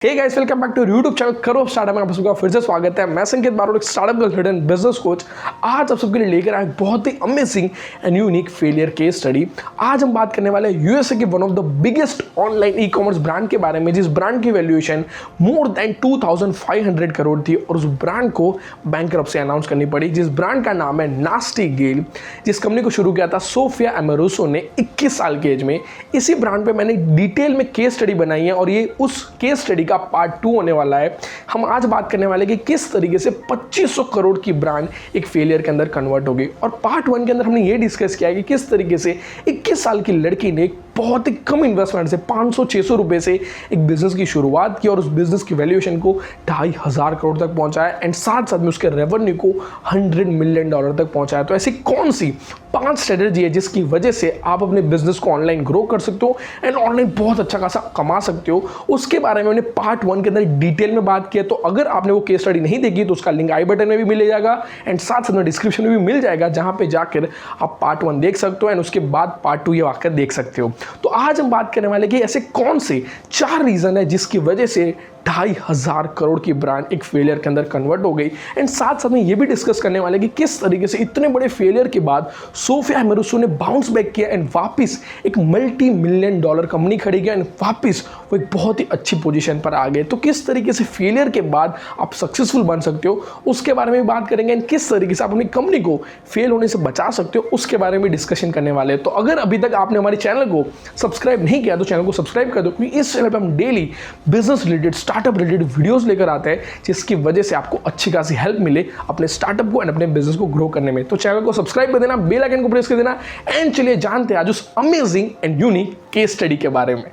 Hey guys, welcome back to YouTube channel करो startup में आप सबका फिर से स्वागत है। मैं संकेत बारोट, एक स्टार्टअप कंसल्टेंट बिजनेस कोच। आज आप सबके लिए लेकर आए बहुत ही amazing and unique failure case study. आज हम बात करने वाले हैं यूएसए के one of the biggest online e commerce brand के बारे में, जिस ब्रांड की वैल्यूएशन मोर देन 2500 करोड़ थी और उस ब्रांड को बैंकरप्सी अनाउंस करनी पड़ी। जिस ब्रांड का नाम है नास्टी गेल, जिस कंपनी को शुरू किया था सोफिया एमोरूसो ने 21 साल के एज में। इसी ब्रांड पे मैंने डिटेल में केस स्टडी बनाई है और ये उस केस स्टडी का पार्ट 2 होने वाला है। हम आज बात करने वाले कि किस तरीके से 2500 करोड़ की ब्रांड एक फेलियर के अंदर कन्वर्ट हो गई। और पार्ट 1 के अंदर हमने ये डिस्कस किया कि किस तरीके से 21 साल की लड़की ने बहुत ही कम इन्वेस्टमेंट से 500-600 रुपए से एक बिजनेस की शुरुआत की और उस बिजनेस की वैल्यूएशन को 2500 करोड़ तक पहुंचाया एंड साथ साथ में उसके रेवेन्यू को $100 मिलियन तक पहुंचाया। तो ऐसी कौन सी 5 स्ट्रेटेजी है जिसकी वजह से आप अपने बिजनेस को ऑनलाइन ग्रो कर सकते हो एंड ऑनलाइन बहुत अच्छा खासा कमा सकते हो, उसके बारे में मैंने पार्ट 1 के अंदर डिटेल में बात किया। तो अगर आपने वो केस स्टडी नहीं देखी तो उसका लिंक आई बटन में भी मिल जाएगा एंड साथ साथ में डिस्क्रिप्शन में भी मिल जाएगा, जहां पे जाकर आप पार्ट 1 देख सकते हो एंड उसके बाद पार्ट 2 ये वाकर देख सकते हो। तो आज हम बात करने वाले कि ऐसे कौन से 4 रीजन है जिसकी वजह से 2500 करोड़ की ब्रांड एक फेलियर के अंदर कन्वर्ट हो गई एंड साथ साथ में ये भी डिस्कस करने वाले कि किस तरीके से इतने बड़े फेलियर के बाद सोफिया एमोरूसो ने बाउंस बैक किया एंड वापस एक मल्टी मिलियन डॉलर कंपनी खड़ी किया एंड वापस वो एक बहुत ही अच्छी पोजीशन पर आ गए। तो किस तरीके से फेलियर के बाद आप सक्सेसफुल बन सकते हो उसके बारे में भी बात करेंगे एंड किस तरीके से आप अपनी कंपनी को फेल होने से बचा सकते हो उसके बारे में डिस्कशन करने वाले हैं। तो अगर अभी तक आपने हमारे चैनल को सब्सक्राइब नहीं किया तो चैनल को सब्सक्राइब कर दो, क्योंकि इस चैनल पर हम daily business related startup related videos लेकर आते हैं जिसकी वजह से आपको अच्छी खासी हेल्प मिले अपने स्टार्टअप को एंड अपने बिजनेस को ग्रो करने में। तो चैनल को सब्सक्राइब कर देना, बेल आइकन को प्रेस कर देना एंड चलिए जानते हैं आज उस amazing and unique case study के बारे में।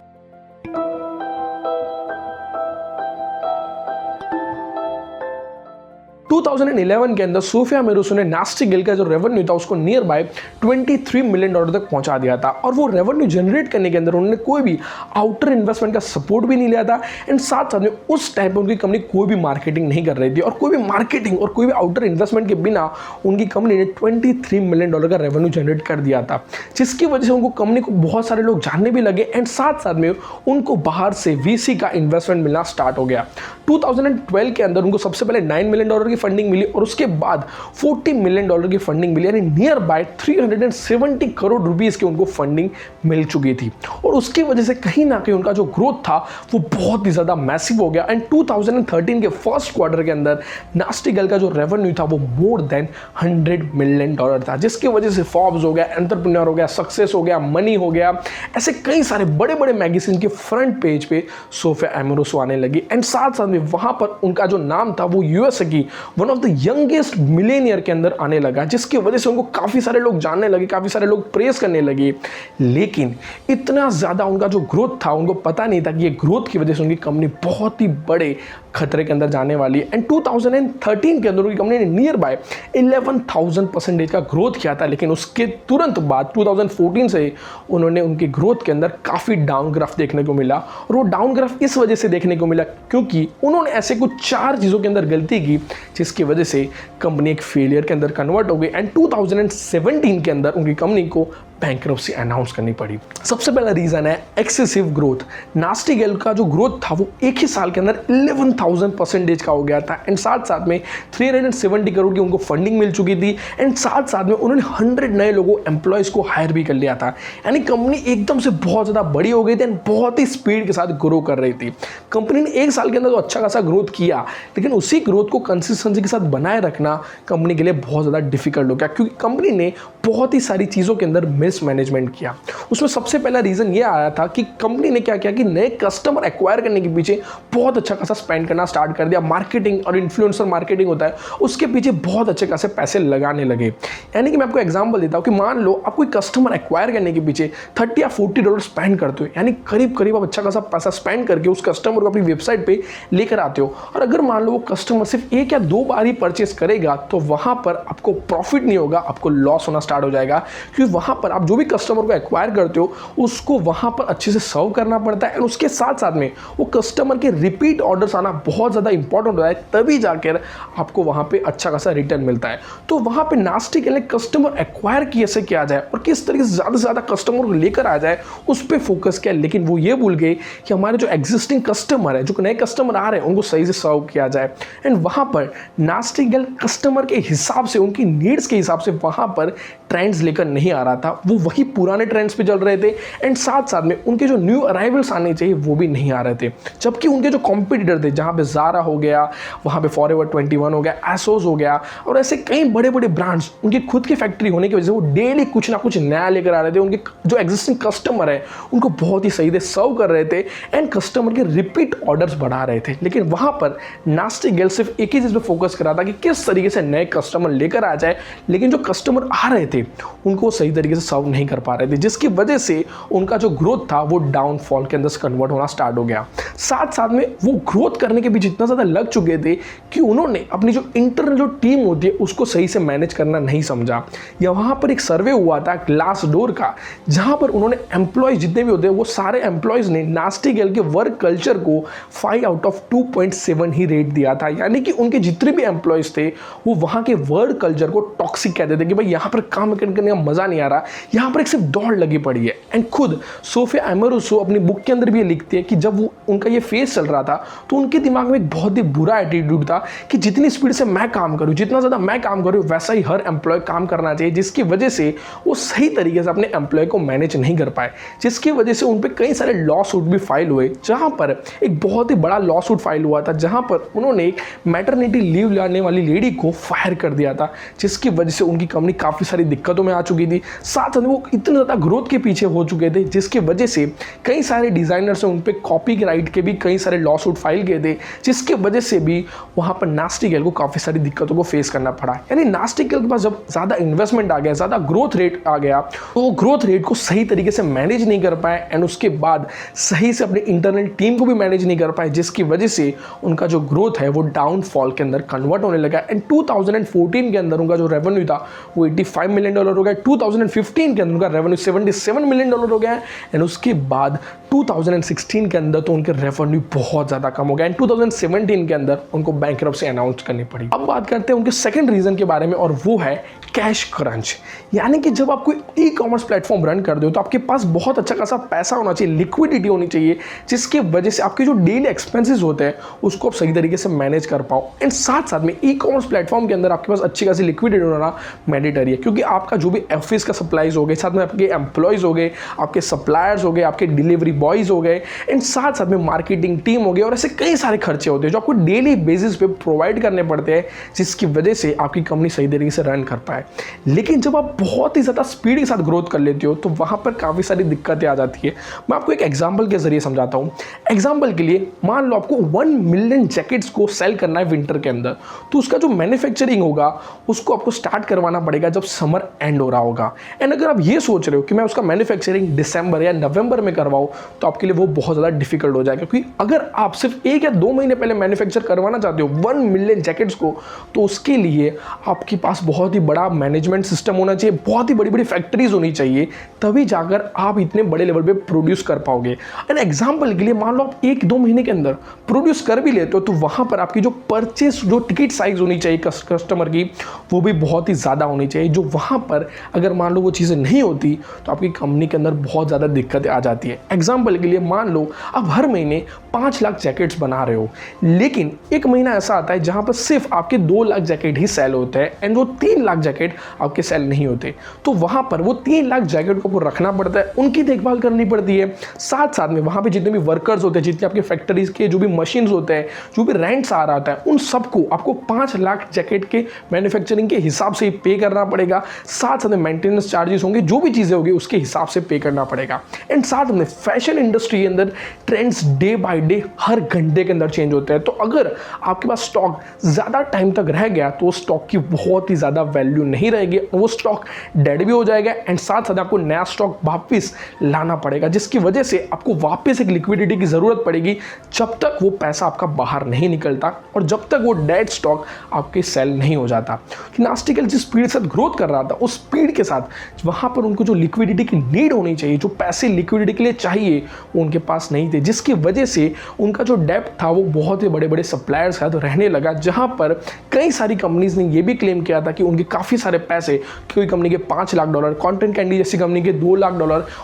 2011 के अंदर सोफिया एमोरूसो ने नास्टी गेल का जो रेवेन्यू था उसको नियर बाय $23 मिलियन तक पहुंचा दिया था और वो रेवेन्यू जनरेट करने के अंदर उन्होंने कोई भी आउटर इन्वेस्टमेंट का सपोर्ट भी नहीं लिया था एंड साथ साथ में उस टाइम पे उनकी कंपनी कोई भी मार्केटिंग नहीं कर रही थी और कोई भी मार्केटिंग और कोई भी आउटर इन्वेस्टमेंट के बिना उनकी कंपनी ने $23 मिलियन का रेवेन्यू जनरेट कर दिया था, जिसकी वजह से उनको कंपनी को बहुत सारे लोग जानने भी लगे एंड साथ साथ में उनको बाहर से वीसी का इन्वेस्टमेंट मिलना स्टार्ट हो गया। 2012 के अंदर उनको सबसे पहले $9 मिलियन की फंडिंग मिली और उसके बाद $40 मिलियन की फंडिंग मिली, यानी नियर बाय 370 करोड़ रुपीस की उनको फंडिंग मिल चुकी थी और उसकी वजह से कहीं ना कहीं उनका जो ग्रोथ था वो बहुत ही ज्यादा मैसिव हो गया एंड 2013 के फर्स्ट क्वार्टर के अंदर नास्टी गेल का जो रेवेन्यू था वो मोर देन $100 मिलियन था, जिसकी वजह से फॉर्ब्स हो गया, एंटरप्रेन्योर हो गया, सक्सेस हो गया, मनी हो गया, ऐसे कई सारे बड़े बड़े मैगजीन के फ्रंट पेज पे सोफिया एमोरूसो आने लगी एंड साथ साथ में वहां पर उनका जो नाम था वो यूएसए की one of the youngest Millionaire के अंदर आने लगा, जिसकी वजह से उनको काफी सारे लोग जानने लगे, काफी सारे लोग प्रेस करने लगे। लेकिन इतना ज्यादा उनका जो ग्रोथ था उनको पता नहीं था कि ये ग्रोथ की वजह से उनकी कंपनी बहुत ही बड़े खतरे के अंदर जाने वाली है एंड 2013 के अंदर उनकी कंपनी ने नियर बाय 11,000% का ग्रोथ किया था। लेकिन उसके तुरंत बाद 2014 से उन्होंने उनकी ग्रोथ के अंदर काफी डाउन ग्राफ देखने को मिला और वो डाउन ग्राफ इस वजह से देखने को मिला क्योंकि उन्होंने ऐसे कुछ 4 चीजों के अंदर गलती की जिसकी वजह से कंपनी एक फेलियर के अंदर कन्वर्ट हो गई एंड 2017 के अंदर उनकी कंपनी को बैंकरप्सी अनाउंस करनी पड़ी। सबसे पहला रीजन है एक्सेसिव ग्रोथ। नास्टी गेल का जो ग्रोथ था वो एक ही साल के अंदर 11,000% का हो गया था एंड साथ साथ में 370 करोड़ की उनको फंडिंग मिल चुकी थी एंड साथ साथ में उन्होंने 100 नए लोगों एम्प्लॉयज को हायर भी कर लिया था, यानी कंपनी एकदम से बहुत ज्यादा बड़ी हो गई थी एंड बहुत ही स्पीड के साथ ग्रो कर रही थी। कंपनी ने एक साल के अंदर तो अच्छा खासा ग्रोथ किया, लेकिन उसी ग्रोथ को कंसिस्टेंसी के साथ बनाए रखना कंपनी के लिए बहुत ज्यादा डिफिकल्ट हो गया क्योंकि कंपनी ने बहुत ही सारी चीजों के अंदर मिसमैनेजमेंट किया। उसमें सबसे पहला रीजन ये आया था कि कंपनी ने क्या किया कि नए कस्टमर एक्वायर करने के पीछे बहुत अच्छा खासा स्पेंड करना स्टार्ट कर दिया। मार्केटिंग और इन्फ्लुएंसर मार्केटिंग होता है उसके पीछे बहुत अच्छे खासे पैसे लगाने लगे। यानी कि मैं आपको एग्जांपल देता हूं कि मान लो आप कोई कस्टमर एक्वायर करने के पीछे $30 या $40 स्पेंड करते हो, यानी करीब करीब आप अच्छा खासा पैसा स्पेंड करके उस कस्टमर को अपनी वेबसाइट पे लेकर आते हो और अगर मान लो वो कस्टमर सिर्फ 1 या 2 बार ही परचेस करेगा तो वहां पर आपको प्रॉफिट नहीं होगा, आपको लॉस होना स्टार्ट हो जाएगा क्योंकि वहां पर आप जो भी कस्टमर को एक्वायर करते हो उसको वहाँ पर अच्छे से सर्व करना पड़ता है, एंड उसके साथ साथ में वो कस्टमर के रिपीट ऑर्डर्स आना बहुत ज़्यादा इंपॉर्टेंट होता है, तभी जाकर आपको वहाँ पे अच्छा खासा रिटर्न मिलता है। तो वहाँ पे नास्टिक के लिए कस्टमर एक्वायर कैसे किया जाए और किस तरीके से ज़्यादा से ज़्यादा कस्टमर को लेकर आ जाए उस पर फोकस किया, लेकिन वो ये भूल गए कि हमारे जो एग्जिस्टिंग कस्टमर है, जो नए कस्टमर आ रहे हैं, उनको सही से सर्व किया जाए। एंड वहाँ पर नास्टिक कस्टमर के हिसाब से, उनकी नीड्स के हिसाब से वहाँ पर ट्रेंड्स लेकर नहीं आ रहा था, वो वही पुराने ट्रेंड्स पे चल रहे थे, एंड साथ साथ में उनके जो न्यू अराइवल्स आने चाहिए वो भी नहीं आ रहे थे। जबकि उनके जो कॉम्पिटिटर थे, जहाँ पे ज़ारा हो गया, वहाँ पे फॉरएवर 21 हो गया, एसोस हो गया, और ऐसे कई बड़े बड़े ब्रांड्स, उनकी खुद की फैक्ट्री होने की वजह से वो डेली कुछ ना कुछ नया लेकर आ रहे थे। उनके जो एग्जिस्टिंग कस्टमर है उनको बहुत ही सही से सर्व कर रहे थे, एंड कस्टमर के रिपीट ऑर्डर्स बढ़ा रहे थे। लेकिन वहाँ पर नास्टिक गिल्ड सिर्फ एक ही चीज़ पे फोकस कर रहा था कि किस तरीके से नए कस्टमर लेकर आ जाए, लेकिन जो कस्टमर आ रहे थे उनको सही तरीके से सर्व नहीं कर पा रहे थे, जिसकी वजह से उनका जो ग्रोथ था वो डाउनफॉल के अंदर कन्वर्ट होना स्टार्ट हो गया। साथ साथ में वो ग्रोथ करने के बीच इतना ज़्यादा लग चुके थे कि उन्होंने अपनी जो इंटरनल जो टीम होती है उसको सही से मैनेज करना नहीं समझा। या वहाँ पर एक सर्वे हुआ था ग्लासडोर का, जहाँ पर उन्होंने एम्प्लॉयज़ जितने भी होते हैं वो सारे एम्प्लॉयज़ ने नास्टिक गिल्ड के वर्क कल्चर को 5 आउट ऑफ 2.7 ही रेट दिया था। यानी कि उनके जितने भी एम्प्लॉयज़ थे वो वहाँ के वर्क कल्चर को टॉक्सिक कहते थे कि भाई यहाँ पर काम करने का मज़ा नहीं आ रहा, यहाँ पर एक सिर्फ दौड़ लगी पड़ी है। एंड खुद सोफिया अमोरुसो अपनी बुक के अंदर भी ये लिखती है कि जब वो उनका ये फेस चल रहा था तो उनके दिमाग में एक बहुत ही बुरा एटीट्यूड था कि जितनी स्पीड से मैं काम करूँ, जितना ज़्यादा मैं काम करूँ, वैसा ही हर एम्प्लॉय काम करना चाहिए, जिसकी वजह से वो सही तरीके से अपने एम्प्लॉय को मैनेज नहीं कर पाए, जिसकी वजह से उन पर कई सारे लॉ सूट भी फाइल हुए। जहाँ पर एक बहुत ही बड़ा लॉ सूट फाइल हुआ था, जहाँ पर उन्होंने एक मैटरनिटी लीव लेने वाली लेडी को फायर कर दिया था, जिसकी वजह से उनकी कंपनी काफ़ी सारी दिक्कतों में आ चुकी थी। साथ साथ वो इतने ज़्यादा ग्रोथ के पीछे हो चुके थे, जिसकी वजह से कई सारे डिज़ाइनर्स हैं उन पर कॉपी राइट के भी कई सारे लॉ सूट फाइल किए थे, जिसकी वजह से भी वहाँ पर नास्टिक गिल्ड को काफ़ी सारी दिक्कतों को फेस करना पड़ा। यानी नास्टिक गिल्ड के पास जब ज़्यादा इन्वेस्टमेंट आ गया, ज़्यादा ग्रोथ रेट आ गया, तो वो ग्रोथ रेट को सही तरीके से मैनेज नहीं कर पाए, एंड उसके बाद सही से अपनी इंटरनल टीम को भी मैनेज नहीं कर पाए, जिसकी वजह से उनका जो ग्रोथ है वो डाउनफॉल के अंदर कन्वर्ट होने लगा। एंड 2014 के अंदर उनका जो रेवेन्यू था वो $85 मिलियन हो गया। 2015 के अंदर उनका रेवेन्यू $77 मिलियन हो गया, एंड उसके बाद 2016 के अंदर तो उनके रेवेन्यू बहुत ज़्यादा कम हो गया, एंड 2017 के अंदर उनको बैंकरप्सी अनाउंस करनी पड़ी। अब बात करते हैं उनके सेकंड रीज़न के बारे में, और वो है कैश क्रंच। यानी कि जब आप कोई ई कॉमर्स प्लेटफॉर्म रन कर दो तो आपके पास बहुत अच्छा खासा पैसा होना चाहिए, लिक्विडिटी होनी चाहिए, जिसकी वजह से आपके जो डेली एक्सपेंसेस होते हैं उसको आप सही तरीके से मैनेज कर पाओ। एंड साथ साथ में ई कॉमर्स प्लेटफॉर्म के अंदर आपके पास अच्छी खासी लिक्विडिटी होना मैंडेटरी है, क्योंकि आपका जो भी ऑफिस का सप्लाईज हो गए, साथ में आपके एम्प्लॉयज़ हो गए, आपके सप्लायर्स हो गए, आपके डिलीवरी बॉयज़ हो गए, एंड साथ साथ में मार्केटिंग टीम हो गई, और ऐसे कई सारे खर्चे होते हैं जो आपको डेली बेसिस पे प्रोवाइड करने पड़ते हैं, जिसकी वजह से आपकी कंपनी सही तरीके से रन कर पाए। लेकिन जब आप बहुत ही ज़्यादा स्पीड के साथ ग्रोथ कर लेते हो तो वहाँ पर काफ़ी सारी दिक्कतें आ जाती है। मैं आपको एक एग्जाम्पल के जरिए समझाता हूँ। एग्जाम्पल के लिए मान लो आपको 1 मिलियन जैकेट्स को सेल करना है विंटर के अंदर, तो उसका जो मैन्युफैक्चरिंग होगा उसको आपको स्टार्ट करवाना पड़ेगा जब समर एंड हो रहा होगा। एंड अगर आप ये सोच रहे हो कि मैं उसका मैन्युफैक्चरिंग दिसंबर या नवंबर में करवाऊँ तो आपके लिए वो बहुत ज़्यादा डिफिकल्ट हो जाएगा, क्योंकि अगर आप सिर्फ 1 या 2 महीने पहले मैन्युफैक्चर करवाना चाहते हो 1 मिलियन जैकेट्स को, तो उसके लिए आपके पास बहुत ही बड़ा मैनेजमेंट सिस्टम होना चाहिए, बहुत ही बड़ी बड़ी फैक्ट्रीज होनी चाहिए, तभी जाकर आप इतने बड़े लेवल पे प्रोड्यूस कर पाओगे। एंड एग्जांपल के लिए मान लो आप 1-2 महीने के अंदर प्रोड्यूस कर भी लेते हो तो वहाँ पर आपकी जो परचेस जो टिकट साइज होनी चाहिए कस्टमर की वो भी बहुत ही ज़्यादा होनी चाहिए, जो वहाँ पर अगर मान लो वो चीज़ें नहीं होती तो आपकी कंपनी के अंदर बहुत ज़्यादा दिक्कतें आ जाती है। एग्जाम्पल के लिए मान लो आप हर महीने 5 लाख जैकेट्स बना रहे हो, लेकिन एक महीना ऐसा आता है जहाँ पर सिर्फ आपके 2 लाख जैकेट ही सेल होते हैं, एंड वो 3 लाख जैकेट आपके सेल नहीं होते, तो वहाँ पर वो 3 लाख जैकेट को रखना पड़ता है, उनकी देखभाल करनी पड़ती है। साथ साथ में वहाँ पे जितने भी वर्कर्स होते हैं, जितने आपके फैक्ट्रीज के जो भी मशीन्स होते हैं, जो भी रेंट्स आ रहा है, उन सबको आपको 5 लाख जैकेट के मैन्युफैक्चरिंग के हिसाब से पे करना पड़ेगा। साथ साथ में मेंटेनेंस चार्जेस होंगे, जो भी चीज़ें होगी उसके हिसाब से पे करना पड़ेगा। एंड साथ में फैशन इंडस्ट्री के अंदर ट्रेंड्स डे बाय डे हर घंटे के अंदर चेंज होते हैं, तो अगर आपके पास स्टॉक ज़्यादा टाइम तक रह गया तो स्टॉक की बहुत ही ज़्यादा वैल्यू नहीं रहेगी, वो स्टॉक डेड भी हो जाएगा, एंड साथ साथ आपको नया स्टॉक वापस लाना पड़ेगा, जिसकी वजह से आपको वापस एक लिक्विडिटी की ज़रूरत पड़ेगी जब तक वो पैसा आपका बाहर नहीं निकलता और जब तक वो डेड स्टॉक आपके सेल नहीं हो जाता। नास्टिक गिल्ड जिस स्पीड के साथ ग्रोथ कर रहा था उस स्पीड के साथ वहाँ पर उनको जो लिक्विडिटी की नीड होनी चाहिए, जो पैसे लिक्विडिटी के लिए चाहिए, वो उनके पास नहीं थे, जिसकी वजह से उनका जो डेप्ट था वो बहुत ही बड़े बड़े सप्लायर्स का तो रहने लगा, जहाँ पर कई सारी कंपनीज ने ये भी क्लेम किया था कि उनके काफ़ी सारे पैसे, कोई कंपनी के $5 लाख, कॉन्टेंट कैंडी जैसी कंपनी के $2 लाख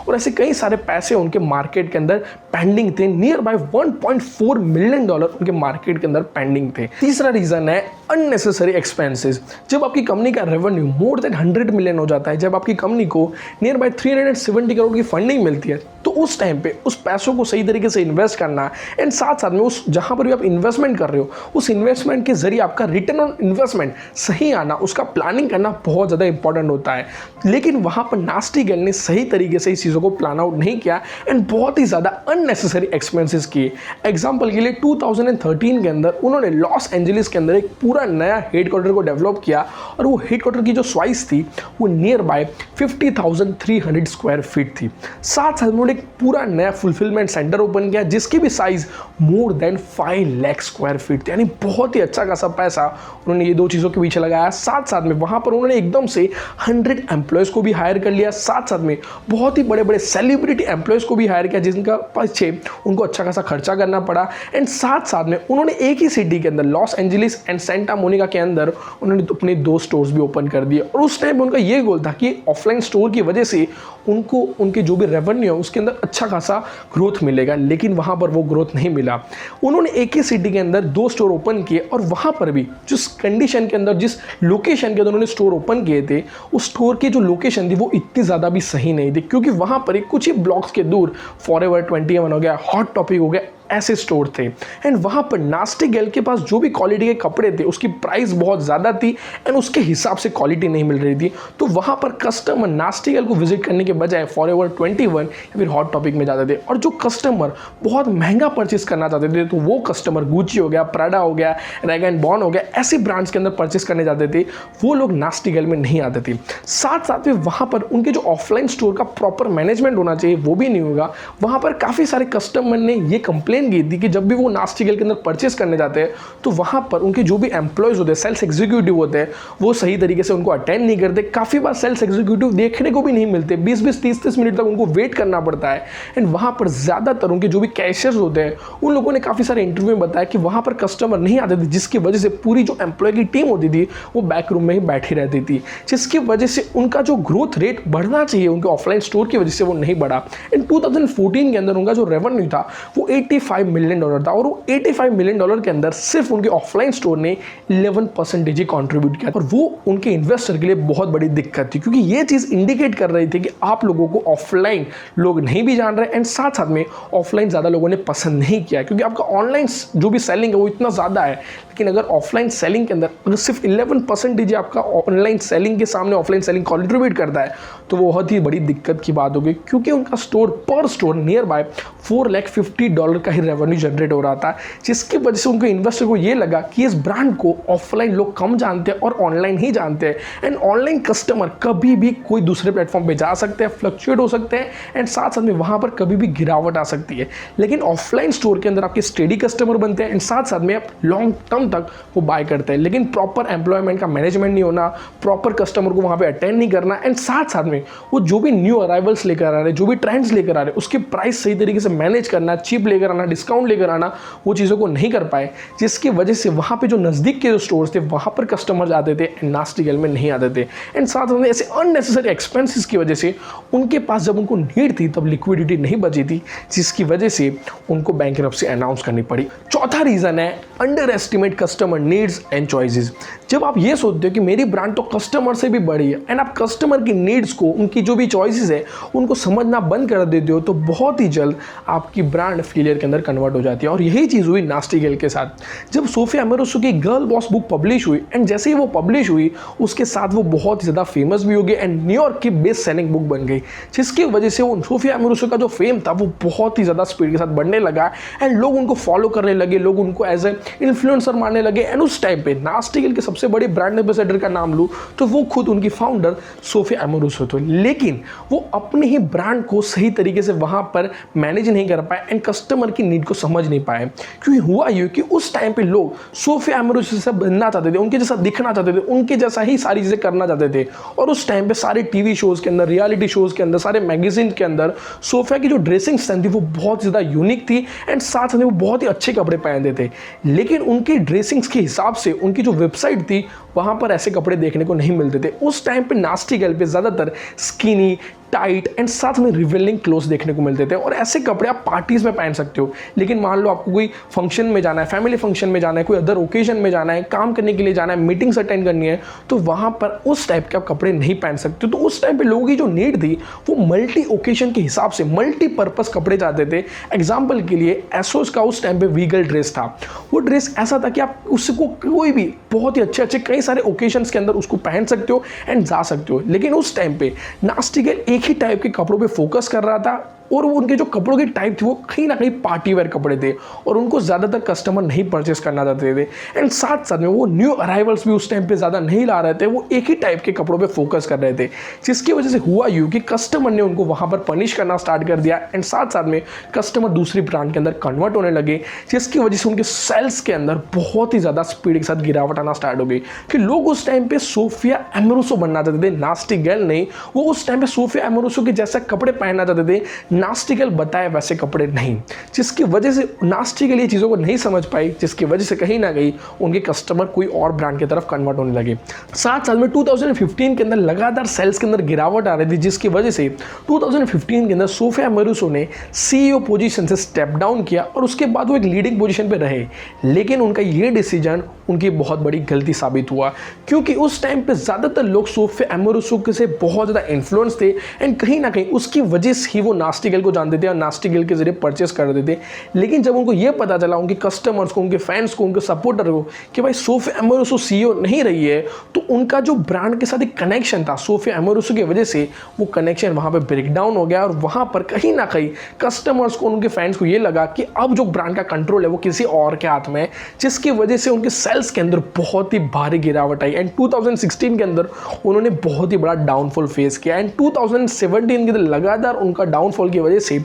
और ऐसे कई सारे पैसे उनके मार्केट के अंदर पेंडिंग थे। नियर बाय $1.4 मिलियन उनके मार्केट के अंदर पेंडिंग थे। तीसरा रीजन है अननेसेसरी एक्सपेंसेस। जब आपकी कंपनी का रेवेन्यू मोर देन 100 मिलियन हो जाता है, जब आपकी कंपनी को नियर बाय 370 करोड़ की फंडिंग मिलती है, तो उस टाइम पे उस पैसों को सही तरीके से इन्वेस्ट करना एंड साथ साथ में उस जहां पर भी आप इन्वेस्टमेंट कर रहे हो, उस इन्वेस्टमेंट के जरिए आपका रिटर्न ऑन इन्वेस्टमेंट सही आना, उसका प्लानिंग करना बहुत ज़्यादा इंपॉर्टेंट होता है। लेकिन वहां पर नास्टी गेल ने सही तरीके से इस चीज़ों को प्लान आउट नहीं किया एंड बहुत ही ज़्यादा अननेसेसरी एक्सपेंसेस किए। एग्जाम्पल के लिए 2013 के अंदर उन्होंने लॉस एंजलिस के अंदर एक पूरा नया हेडक्वार्टर को डेवलप किया और वो हेडक्वार्टर की जो साइज थी वो नियर बाय 50,300 स्क्वायर फीट थी। साथ साथ उन्होंने एक पूरा नया फुलफिलमेंट सेंटर ओपन किया जिसकी भी size more than 5 lakh square feet थी, यानी बहुत ही अच्छा खासा पैसा उन्होंने ये दो चीज़ों के पीछे लगाया। साथ साथ में वहाँ पर उन्होंने एकदम से 100 एम्प्लॉयज़ को भी हायर कर लिया, साथ साथ में बहुत ही बड़े बड़े सेलिब्रिटी एम्प्लॉयज़ को भी हायर किया जिनका पीछे उनको अच्छा खासा खर्चा करना पड़ा। एंड साथ साथ में उन्होंने एक ही सिटी के अंदर Los Angeles and Santa Monica के अंदर उन्होंने अपने 2 स्टोर्स भी ओपन कर दिए और उस टाइम उनका ये गोल था कि ऑफलाइन स्टोर की वजह से उनको उनके जो भी रेवेन्यू है उसके अंदर अच्छा खासा ग्रोथ मिलेगा, लेकिन वहाँ पर वो ग्रोथ नहीं मिला। उन्होंने एक ही सिटी के अंदर 2 स्टोर ओपन किए और वहाँ पर भी जिस कंडीशन के अंदर, जिस लोकेशन के अंदर उन्होंने स्टोर ओपन किए थे, उस स्टोर की जो लोकेशन थी वो इतनी ज़्यादा भी सही नहीं थी, क्योंकि वहाँ पर कुछ ही ब्लॉक्स के दूर फॉरएवर 21 हो गया, हॉट टॉपिक हो गया, ऐसे स्टोर थे। एंड वहाँ पर नास्टी गेल के पास जो भी क्वालिटी के कपड़े थे उसकी प्राइस बहुत ज़्यादा थी एंड उसके हिसाब से क्वालिटी नहीं मिल रही थी, तो वहाँ पर कस्टमर नास्टी गेल को विजिट करने के बजाय फॉरएवर 21 या फिर हॉट टॉपिक में जाते थे। और जो कस्टमर बहुत महंगा परचेस करना चाहते थे तो वो कस्टमर गुची हो गया, प्राडा हो गया, रैग एंड बॉर्न हो गया, ऐसे ब्रांड्स के अंदर परचेस करने जाते थे, वो लोग नास्टी गेल में नहीं आते थे। साथ साथ में वहाँ पर उनके जो ऑफलाइन स्टोर का प्रॉपर मैनेजमेंट होना चाहिए वो भी नहीं होगा। वहाँ पर काफ़ी सारे कस्टमर ने ये कंप्लेन की थी कि जब भी वो नास्टी गेल के अंदर परचेस करने जाते हैं तो वहाँ पर उनके जो भी एम्प्लॉयज़ होते हैं, सेल्स एग्जीक्यूटिव होते हैं, वो सही तरीके से उनको अटेंड नहीं करते। काफ़ी बार सेल्स एग्जीक्यूटिव देखने को भी नहीं मिलते, 20-20, 30-30 मिनट तक उनको वेट करना पड़ता है। एंड वहाँ पर ज़्यादातर उनके जो भी कैशियर्स होते हैं उन लोगों ने काफ़ी सारे इंटरव्यू में बताया कि वहाँ पर कस्टमर नहीं आते थे, जिसकी वजह से पूरी जो एम्प्लॉय की टीम होती थी वो बैक रूम में ही बैठी रहती थी, जिसकी वजह से उनका जो ग्रोथ रेट बढ़ना चाहिए उनके ऑफलाइन स्टोर की वजह से वो नहीं बढ़ा। एंड 2014 के अंदर उनका जो रेवेन्यू था वो $85 मिलियन था और वो $85 मिलियन के अंदर सिर्फ उनके ऑफलाइन स्टोर ने 11% ही कॉन्ट्रीब्यूट किया और वो उनके इन्वेस्टर के लिए बहुत बड़ी दिक्कत थी, क्योंकि ये चीज़ इंडिकेट कर रही थी कि आप लोगों को ऑफलाइन लोग नहीं भी जान रहे एंड साथ साथ में ऑफलाइन ज़्यादा लोगों ने पसंद नहीं किया, क्योंकि आपका ऑनलाइन जो भी सेलिंग है वो इतना ज़्यादा है, लेकिन अगर ऑफलाइन सेलिंग के अंदर अगर सिर्फ 11% ही आपका ऑनलाइन सेलिंग के सामने ऑफलाइन सेलिंग कॉन्ट्रीब्यूट करता है तो वो बहुत ही बड़ी दिक्कत की बात होगी, क्योंकि उनका स्टोर पर स्टोर नियर बाय $450 का ही रेवेन्यू जनरेट हो रहा था, जिसकी वजह से उनको इन्वेस्टर को ये लगा कि इस ब्रांड को ऑफलाइन लोग कम जानते हैं और ऑनलाइन ही जानते हैं। एंड ऑनलाइन कस्टमर कभी भी कोई दूसरे प्लेटफॉर्म पे जा सकते हैं, फ्लक्चुएट हो सकते हैं एंड साथ साथ में वहाँ पर कभी भी गिरावट आ सकती है, लेकिन ऑफलाइन स्टोर के अंदर आपके स्टेडी कस्टमर बनते हैं एंड साथ साथ में आप लॉन्ग टर्म तक वो बाय करते हैं। लेकिन प्रॉपर एम्प्लॉयमेंट का मैनेजमेंट नहीं होना, प्रॉपर कस्टमर को वहाँ पर अटेंड नहीं करना एंड साथ साथ में वो जो भी न्यू अराइवल्स लेकर आ रहे हैं, जो भी ट्रेंड्स लेकर आ रहे हैं, उसके प्राइस सही तरीके से मैनेज करना, चीप लेकर आना, डिस्काउंट लेकर आना, वो चीज़ों को नहीं कर पाए, जिसकी वजह से वहाँ पे जो नज़दीक के जो स्टोर्स थे वहाँ पर कस्टमर आते थे एंड नास्टी गेल में नहीं आते थे। एंड साथ में ऐसे अननेसेसरी एक्सपेंसेस की वजह से उनके पास जब उनको नीड थी तब लिक्विडिटी नहीं बची थी, जिसकी वजह से उनको बैंकरप्सी अनाउंस करनी पड़ी। चौथा रीज़न है under estimate customer needs and choices. जब आप ये सोचते हो कि मेरी ब्रांड तो कस्टमर से भी बड़ी है एंड आप कस्टमर की नीड्स को, उनकी जो भी चॉइसेस है उनको समझना बंद कर देते हो, तो बहुत ही जल्द आपकी ब्रांड फेलियर के अंदर कन्वर्ट हो जाती है। और यही चीज़ हुई नास्टी गेल के साथ। जब सोफिया अमेरोसो की गर्ल बॉस बुक पब्लिश हुई एंड जैसे ही वो पब्लिश हुई उसके साथ वो बहुत ही ज़्यादा फेमस भी हो गई एंड न्यूयॉर्क की बेस्ट सेलिंग बुक बन गई, जिसकी वजह से वो सोफिया अमेरोसो का जो फेम था वो बहुत ही ज़्यादा स्पीड के साथ बढ़ने लगा एंड लोग उनको फॉलो करने लगे, लोग उनको एज ए इन्फ्लुएंसर मानने लगे। एंड उस टाइम पे नास्टी गिल के सबसे बड़े ब्रांड एम्बेसडर का नाम लूँ तो वो खुद उनकी फाउंडर सोफिया अमोरुसो थे। लेकिन वो अपने ही ब्रांड को सही तरीके से वहाँ पर मैनेज नहीं कर पाए एंड कस्टमर की नीड को समझ नहीं पाए। क्योंकि हुआ ये कि उस टाइम पे लोग सोफिया अमोरुसो से बनना चाहते थे, उनके जैसा दिखना चाहते थे, उनके जैसा ही सारी चीज़ें करना चाहते थे। और उस टाइम पे सारे टीवी शोज़ के अंदर, रियलिटी शोज़ के अंदर, सारे मैगजीन के अंदर सोफिया की जो ड्रेसिंग स्टाइल थी वो बहुत ज़्यादा यूनिक थी एंड साथ साथ वो बहुत ही अच्छे कपड़े पहनते थे। लेकिन उनके ड्रेसिंग्स के हिसाब से उनकी जो वेबसाइट थी वहाँ पर ऐसे कपड़े देखने को नहीं मिलते थे। उस टाइम पे नास्टी गर्ल पे ज़्यादातर स्किनी, टाइट एंड साथ में रिवेलिंग क्लोथ देखने को मिलते थे। और ऐसे कपड़े आप पार्टीज़ में पहन सकते हो, लेकिन मान लो आपको कोई फंक्शन में जाना है, फैमिली फंक्शन में जाना है, कोई अदर ओकेजन में जाना है, काम करने के लिए जाना है, मीटिंग्स अटेंड करनी है, तो वहाँ पर उस टाइप के आप कपड़े नहीं पहन सकते। तो उस टाइम पे लोगों की जो नीड थी वो मल्टी ओकेजन के हिसाब से मल्टीपर्पज़ कपड़े चाहते थे। एग्जाम्पल के लिए एसोस का उस टाइम पे वीगल ड्रेस था। वो ड्रेस ऐसा था कि आप उसको कोई भी बहुत ही अच्छे कई सारे ओकेजन्स के अंदर उसको पहन सकते हो एंड जा सकते हो। लेकिन उस टाइम पे नास्टी गर्ल एक ही टाइप के कपड़ों पे फोकस कर रहा था और वो उनके जो कपड़ों की टाइप थी वो कहीं ना कहीं पार्टी वेयर कपड़े थे और उनको ज़्यादातर कस्टमर नहीं परचेस करना चाहते थे। एंड साथ साथ में वो न्यू अराइवल्स भी उस टाइम पे ज़्यादा नहीं ला रहे थे, वो एक ही टाइप के कपड़ों पे फोकस कर रहे थे। जिसकी वजह से हुआ यूँ कि कस्टमर ने उनको वहाँ पर पनिश करना स्टार्ट कर दिया एंड साथ साथ में कस्टमर दूसरी ब्रांड के अंदर कन्वर्ट होने लगे, जिसकी वजह से उनके सेल्स के अंदर बहुत ही ज़्यादा स्पीड के साथ गिरावट आना स्टार्ट हो गई। कि लोग उस टाइम पे सोफिया अमोरुसो बनना चाहते थे, नास्टी गर्ल नहीं। वो उस टाइम पे सोफिया अमोरुसो के जैसा कपड़े पहनना चाहते थे, नास्टी गर्ल बताए वैसे कपड़े नहीं। जिसकी वजह से नास्टी गर्ल ये चीज़ों को नहीं समझ पाई, जिसकी वजह से कहीं ना कहीं उनके कस्टमर कोई और ब्रांड की तरफ कन्वर्ट होने लगे। साथ साल में 2015 के अंदर लगातार सेल्स के अंदर गिरावट आ रही थी, जिसकी वजह से 2015 के अंदर सोफिया अमोरुसो ने सीईओ पोजीशन से स्टेप डाउन किया और उसके बाद वो एक लीडिंग पोजीशन पे रहे। लेकिन उनका ये डिसीजन उनकी बहुत बड़ी गलती साबित हुआ, क्योंकि उस टाइम पे ज़्यादातर लोग सोफिया अमोरुसो से बहुत ज़्यादा इन्फ्लुएंस थे एंड कहीं ना कहीं उसकी वजह से ही वो नास्टी गर्ल को जानते थे और नास्टी गर्ल के जरिए परचेस करते थे। लेकिन जब उनको ये पता चला, उनके कस्टमर्स को, उनके फैंस को, उनके सपोर्टर को, कि भाई सोफिया अमोरुसो सीईओ नहीं रही है, तो उनका जो ब्रांड के साथ एक कनेक्शन था सोफिया अमोरुसो की वजह से वो कनेक्शन वहाँ पर ब्रेक डाउन हो गया। और वहाँ पर कहीं ना कहीं कस्टमर्स को, उनके फैंस को ये लगा कि अब जो ब्रांड का कंट्रोल है वो किसी और के हाथ में है, जिसकी वजह से उनके सेल्स के अंदर बहुत ही भारी गिरावट आई। एंड 2016 के अंदर उन्होंने बहुत ही बड़ा डाउनफॉल फेस किया। एंड 2017 के अंदर लगातार उनका डाउनफॉल की वजह से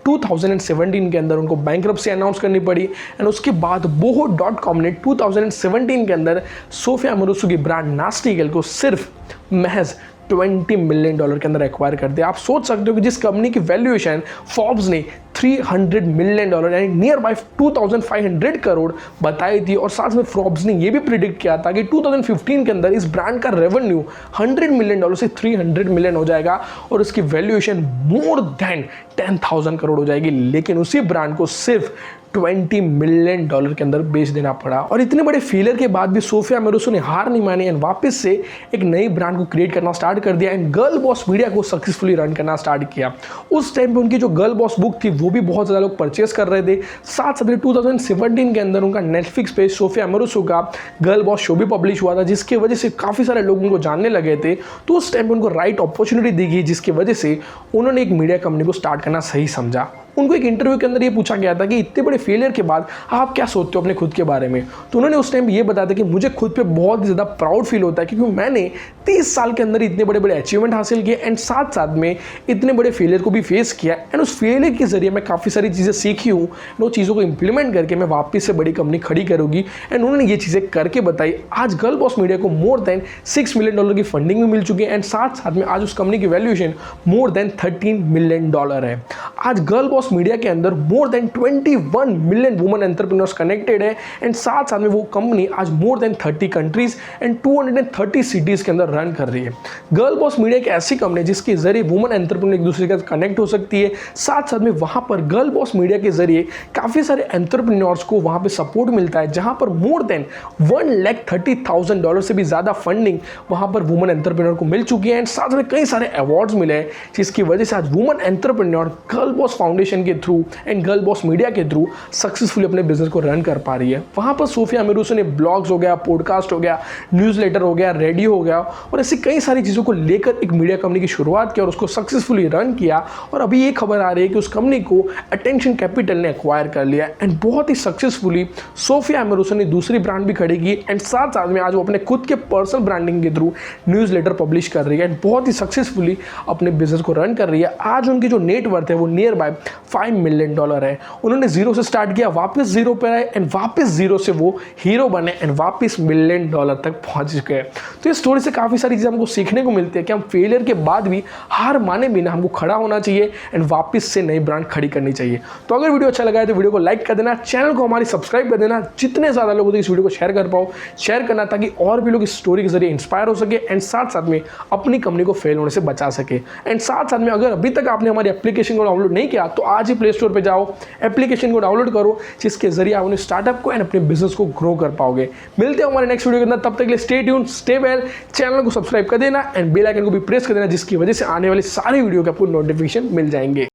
2017 के अंदर उनको बैंक्रप्सी अनाउंस करनी पड़ी। एंड उसके बाद boho.com ने 2017 के अंदर सोफिया अमोरुसो की ब्रांड नास्टी गर्ल को सिर्फ महज $20 मिलियन के अंदर एक्वायर कर दिया। आप सोच सकते हो कि जिस कंपनी की वैल्यूएशन फोर्ब्स ने $300 मिलियन यानी नियर बाय 2500 करोड़ बताई थी, और साथ में फोर्ब्स ने यह भी प्रिडिक्ट किया था कि 2015 के अंदर इस ब्रांड का रेवेन्यू $100 मिलियन से $300 मिलियन हो जाएगा और इसकी वैल्यूएशन मोर देन 10,000 करोड़ हो जाएगी। लेकिन उसी ब्रांड को सिर्फ $20 मिलियन के अंदर बेच देना पड़ा। और इतने बड़े फेलियर के बाद भी सोफिया अमोरुसो ने हार नहीं मानी एंड वापस से एक नई ब्रांड को क्रिएट करना स्टार्ट कर दिया एंड गर्ल बॉस मीडिया को सक्सेसफुली रन करना स्टार्ट किया। उस टाइम पे उनकी जो गर्ल बॉस बुक थी वो भी बहुत ज़्यादा लोग परचेस कर रहे थे। साथ साथ 2017 के अंदर उनका नेटफ्लिक्स पे सोफिया अमोरुसो का गर्ल बॉस शो भी पब्लिश हुआ था, जिसकी वजह से काफ़ी सारे लोग उनको जानने लगे थे। तो उस टाइम पर उनको राइट अपॉर्चुनिटी दी गई, जिसकी वजह से उन्होंने एक मीडिया कंपनी को स्टार्ट करना सही समझा। उनको एक इंटरव्यू के अंदर ये पूछा गया था कि इतने बड़े फेलियर के बाद आप क्या सोचते हो अपने खुद के बारे में। तो उन्होंने उस टाइम ये बताया था कि मुझे खुद पे बहुत ज़्यादा प्राउड फील होता है, क्योंकि मैंने 30 साल के अंदर इतने बड़े बड़े अचीवमेंट हासिल किए एंड साथ साथ में इतने बड़े फेलियर को भी फेस किया एंड उस फेलियर के जरिए मैं काफ़ी सारी चीज़ें सीखी हूँ। वो चीज़ों को इंप्लीमेंट करके मैं वापस से बड़ी कंपनी खड़ी करूँगी। एंड उन्होंने ये चीज़ें करके बताई। आज गर्ल बॉस मीडिया को मोर देन $6 मिलियन की फंडिंग भी मिल चुकी है एंड साथ साथ में आज उस कंपनी की वैल्यूएशन मोर देन $13 मिलियन है। आज गर्ल बॉस मीडिया के अंदर more than 21 million women entrepreneurs connected है एंड साथ साथ में वो कंपनी आज more than 30 countries and 230 cities के अंदर रन कर रही है। गर्ल बॉस मीडिया एक ऐसी कंपनी जिसके जरिए वुमेन एंटरप्रेन्योर एक दूसरे के साथ कनेक्ट हो सकती है। साथ साथ में वहां पर गर्ल बॉस मीडिया के जरिए काफी सारे एंटरप्रेन्योर्स को वहां पे सपोर्ट मिलता है, जहां पर मोर देन $130,000 से भी ज्यादा फंडिंग वहां पर वुमेन एंटरप्रेन्योर को मिल चुकी है एंड साथ में कई सारे अवार्ड्स मिले हैं, जिसकी वजह से आज women entrepreneur girl boss foundation education के through and girl boss media के थ्रू सक्सेसफुली अपने बिजनेस को रन कर पा रही है। वहाँ पर सोफिया अमीरुसो ने ब्लॉग्स हो गया, पॉडकास्ट हो गया, न्यूज़लेटर हो गया, रेडियो हो गया और ऐसी कई सारी चीज़ों को लेकर एक मीडिया कंपनी की शुरुआत की और उसको सक्सेसफुली रन किया। और अभी ये खबर आ रही है कि उस कंपनी को अटेंशन कैपिटल ने एक्वायर कर लिया एंड बहुत ही सक्सेसफुली सोफिया अमीरुसो ने दूसरी ब्रांड भी खड़ी की एंड साथ साथ में आज वो अपने खुद के पर्सनल ब्रांडिंग के थ्रू न्यूज़लेटर पब्लिश कर रही है एंड बहुत ही सक्सेसफुली अपने बिजनेस को रन कर रही है। आज उनकी जो नेटवर्थ है वो नियर बाय $5 मिलियन है। उन्होंने जीरो से स्टार्ट किया, वापस जीरो पर आए एंड वापस जीरो से वो हीरो बने एंड वापस $1 मिलियन तक पहुंच गए। तो इस स्टोरी से काफ़ी सारी चीज़ें हमको सीखने को मिलती है कि हम फेलियर के बाद भी हार माने बिना हमको खड़ा होना चाहिए एंड वापस से नई ब्रांड खड़ी करनी चाहिए। तो अगर वीडियो अच्छा लगा है तो वीडियो को लाइक कर देना, चैनल को हमारी सब्सक्राइब कर देना, जितने ज़्यादा लोग इस वीडियो को शेयर कर पाओ शेयर करना ताकि और भी लोग इस स्टोरी के जरिए इंस्पायर हो सके एंड साथ साथ में अपनी कंपनी को फेल होने से बचा सके। एंड साथ साथ में अगर अभी तक आपने हमारी एप्लीकेशन को डाउनलोड नहीं किया तो आज ही प्ले स्टोर पर जाओ, एप्लीकेशन को डाउनलोड करो, जिसके जरिए आप अपने स्टार्टअप को एंड अपने बिजनेस को ग्रो कर पाओगे। मिलते हैं हमारे नेक्स्ट वीडियो के अंदर, तब तक के लिए stay tune, stay well, channel को सब्सक्राइब कर देना एंड बेल आइकन को भी प्रेस कर देना, जिसकी वजह से आने वाली सारी वीडियो के आपको नोटिफिकेशन मिल जाएंगे।